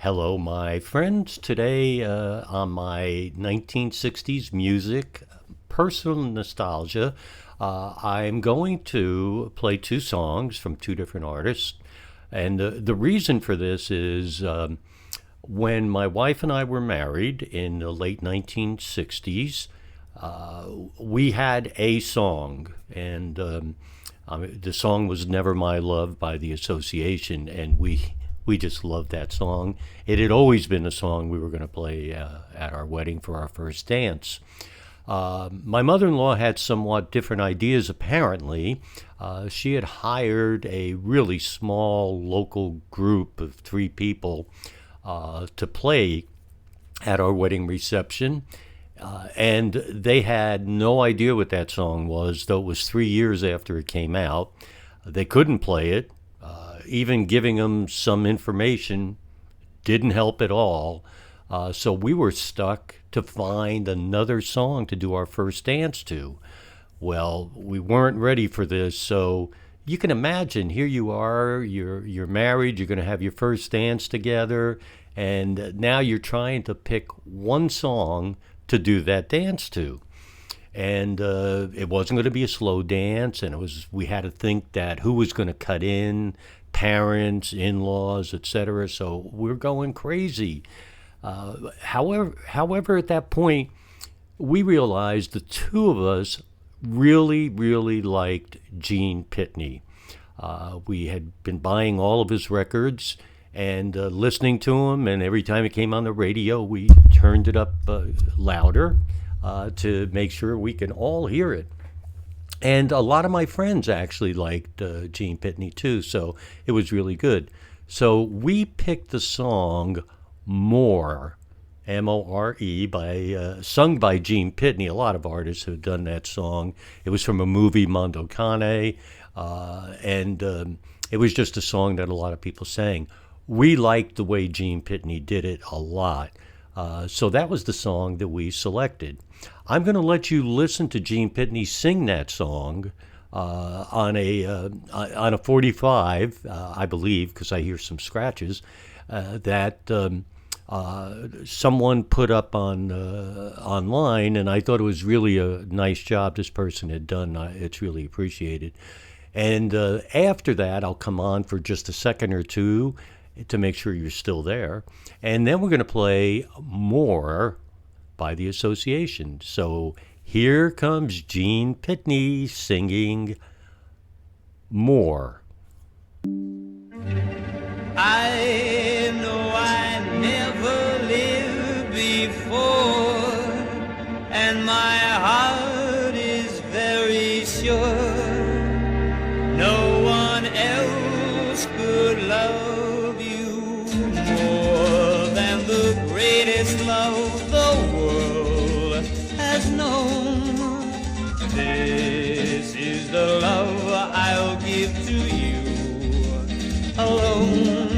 Hello, my friends. Today, on my 1960s music, personal nostalgia, I'm going to play two songs from two different artists. And the reason for this is when my wife and I were married in the late 1960s, we had a song, and the song was Never My Love by the Association, and we just loved that song. It had always been a song we were going to play at our wedding for our first dance. My mother in law had somewhat different ideas, apparently. She had hired a really small local group of three people to play at our wedding reception. And they had no idea what that song was, though it was 3 years after it came out. They couldn't play it. Even giving them some information didn't help at all. So we were stuck to find another song to do our first dance to. Well, we weren't ready for this, so you can imagine, here you are, you're married, you're going to have your first dance together, and now you're trying to pick one song to do that dance to. And it wasn't going to be a slow dance, and we had to think that who was going to cut in, parents, in-laws, etc. So we're going crazy. However, at that point, we realized the two of us really, really liked Gene Pitney. We had been buying all of his records and listening to him, and every time it came on the radio, we turned it up louder to make sure we can all hear it. And a lot of my friends actually liked Gene Pitney too, so it was really good. So we picked the song More, M-O-R-E, sung by Gene Pitney. A lot of artists have done that song. It was from a movie, Mondo Cane, and it was just a song that a lot of people sang. We liked the way Gene Pitney did it a lot. So that was the song that we selected. I'm going to let you listen to Gene Pitney sing that song on a 45, I believe, because I hear some scratches that someone put up on online, and I thought it was really a nice job this person had done. It's really appreciated. And after that, I'll come on for just a second or two to make sure you're still there. And then we're going to play More by the Association. So here comes Gene Pitney singing More. I know I never lived before, and my heart is very sure no one else could love you more than the greatest love the world has known. This is the love I'll give to you alone.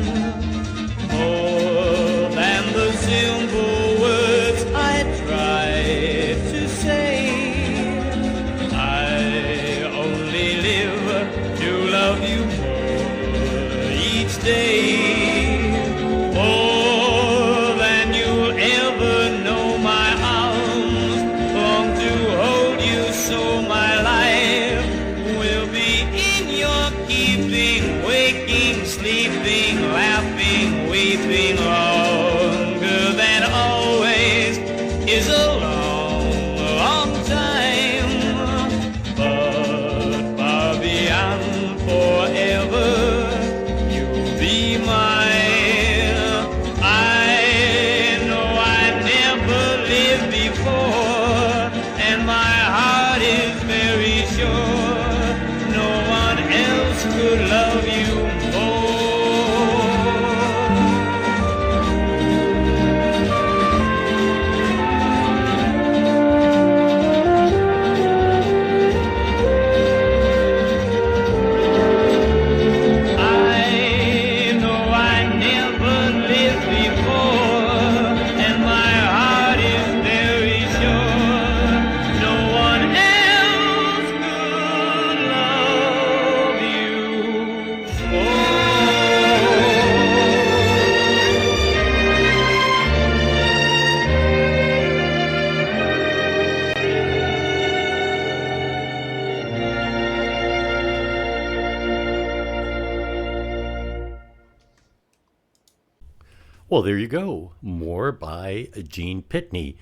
Well, there you go. More by Gene Pitney.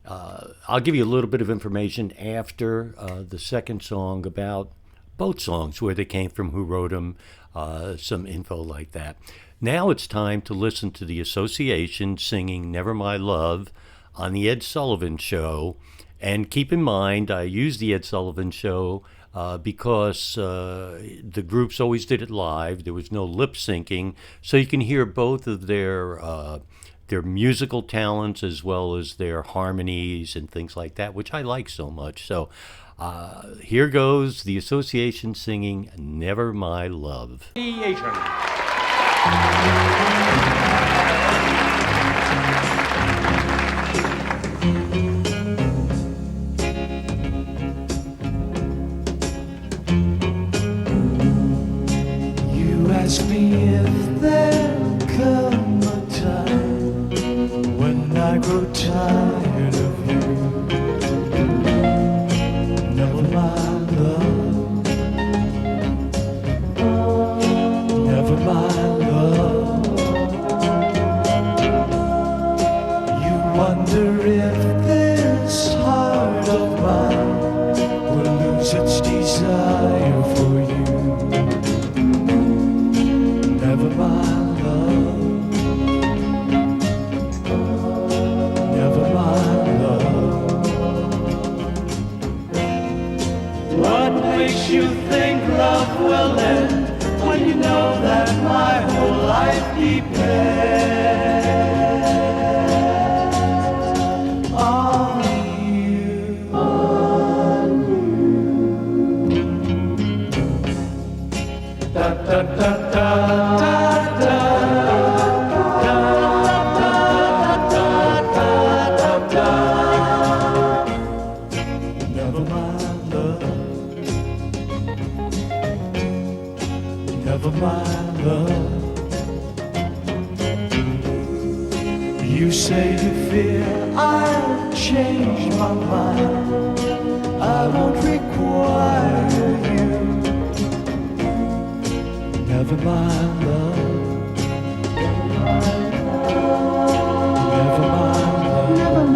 I'll give you a little bit of information after the second song about both songs, where they came from, who wrote them, some info like that. Now it's time to listen to the Association singing Never My Love on The Ed Sullivan Show. And keep in mind, I use The Ed Sullivan Show because the groups always did it live. There was no lip syncing, so you can hear both of their musical talents as well as their harmonies and things like that, which I like so much. So here goes the Association singing Never My Love. You ask me if there'll come a time when I grow tired of you. Never my love, never my love. You wonder if this heart of mine will lose its desire for you. Never my love, never my love. What makes you think love will end when you know that my whole life depends on you? Da da da da da da da da da da. Never my love, never my love. You say you fear I'll change my mind. I won't require you. Never my love, never my love.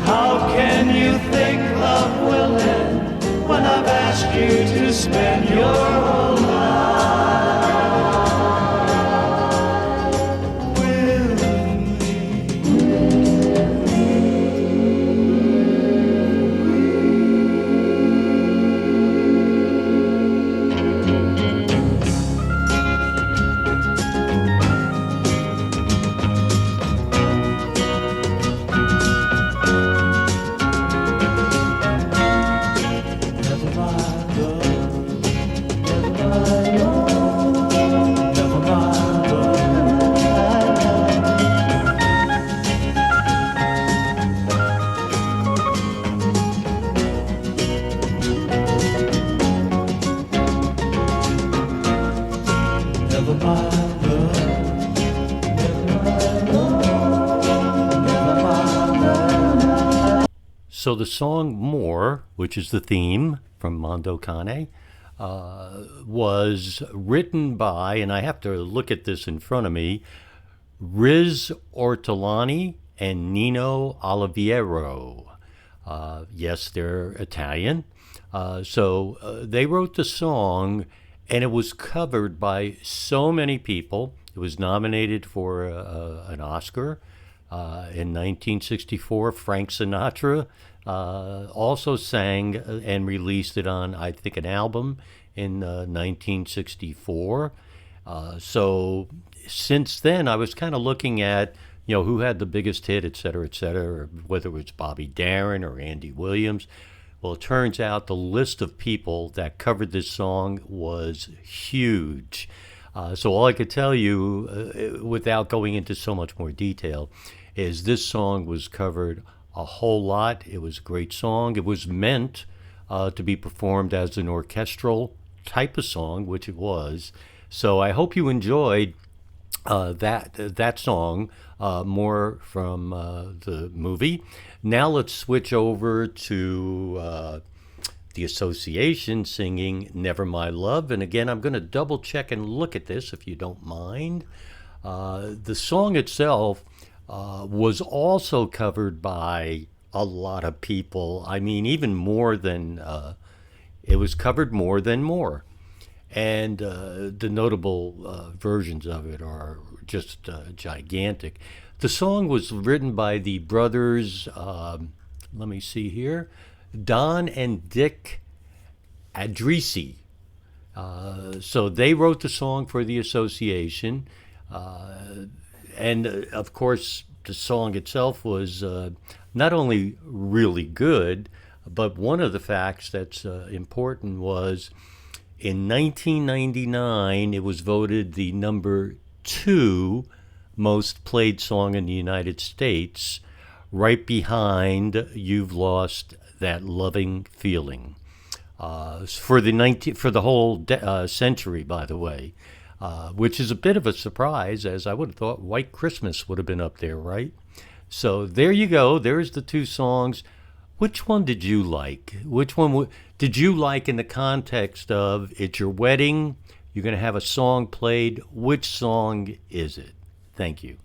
How can you think love will end when I've asked you to spend your whole life with me? Never my love, never my love, never my love. Never my love, never my love, never my love. So the song More, which is the theme from Mondo Cane, was written by, and I have to look at this in front of me, Riz Ortolani and Nino Oliviero. Yes, they're Italian. So they wrote the song, and it was covered by so many people. It was nominated for an Oscar. In 1964, Frank Sinatra also sang and released it on, I think, an album in 1964. So since then, I was kind of looking at, who had the biggest hit, et cetera, or whether it was Bobby Darin or Andy Williams. Well, it turns out the list of people that covered this song was huge. So all I could tell you, without going into so much more detail, is this song was covered a whole lot. It was a great song. It was meant to be performed as an orchestral type of song, which it was. So I hope you enjoyed that song, more from the movie. Now let's switch over to the Association singing Never My Love. And again, I'm going to double check and look at this if you don't mind. The song itself was also covered by a lot of people. I mean, even more than, it was covered more than more. And the notable versions of it are just gigantic. The song was written by the brothers, let me see here, Don and Dick Adrisi. So they wrote the song for the Association. And of course, the song itself was not only really good, but one of the facts that's important was in 1999, it was voted the number 2 most played song in the United States, right behind You've Lost That Loving Feeling. For the whole century, by the way, which is a bit of a surprise, as I would have thought White Christmas would have been up there, right? So there you go. There's the 2 songs. Which one did you like? Which one did you like in the context of it's your wedding, you're going to have a song played? Which song is it? Thank you.